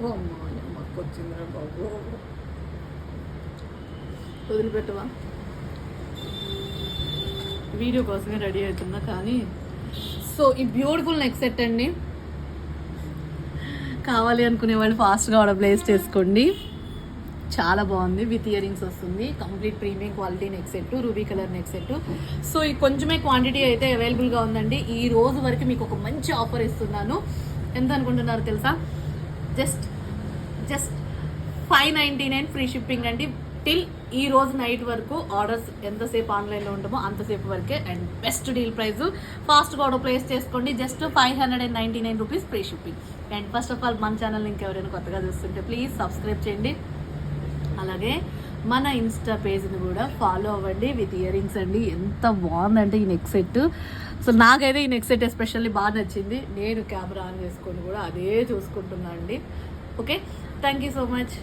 ఓ అమ్మా అమ్మకు వచ్చిందిరా బాబు, వదిలిపెట్టవా? వీడియో కోసమే రెడీ అవుతున్నా కానీ. సో ఈ బ్యూటిఫుల్ నెక్ సెట్ అండి, కావాలి అనుకునే వాళ్ళు ఫాస్ట్గా ఆర్డర్ ప్లేస్ చేసుకోండి. చాలా బాగుంది, విత్ ఇయర్ రింగ్స్ వస్తుంది, complete premium quality neck set, ruby colour neck set. So ఈ కొంచెమే క్వాంటిటీ అయితే అవైలబుల్గా ఉందండి. ఈ రోజు వరకు మీకు ఒక మంచి ఆఫర్ ఇస్తున్నాను. ఎంత అనుకుంటున్నారు తెలుసా? జస్ట్ 599 ఫ్రీ షిప్పింగ్ అండి. టిల్ ఈ రోజు నైట్ వరకు ఆర్డర్స్ ఎంతసేపు ఆన్లైన్లో ఉంటామో అంతసేపు వరకే. అండ్ బెస్ట్ డీల్ ప్రైస్, ఫాస్ట్గా ఆర్డర్ ప్లేస్ చేసుకోండి. Just 599 rupees free shipping. And first of all మన ఛానల్ ఇంకెవరైనా కొత్తగా చూస్తుంటే ప్లీజ్ సబ్స్క్రైబ్ చేయండి. అలాగే మన ఇన్స్టా పేజ్ని కూడా ఫాలో అవ్వండి. విత్ ఇయర్ రింగ్స్ అండి, ఎంత బాగుందంటే ఈ నెక్ సెట్. సో నాకైతే ఈ నెక్ సెట్ ఎస్పెషల్లీ బాగా నచ్చింది. నేను కెమెరా ఆన్ చేసుకొని కూడా అదే చూసుకుంటున్నాను అండి. Okay, thank you so much.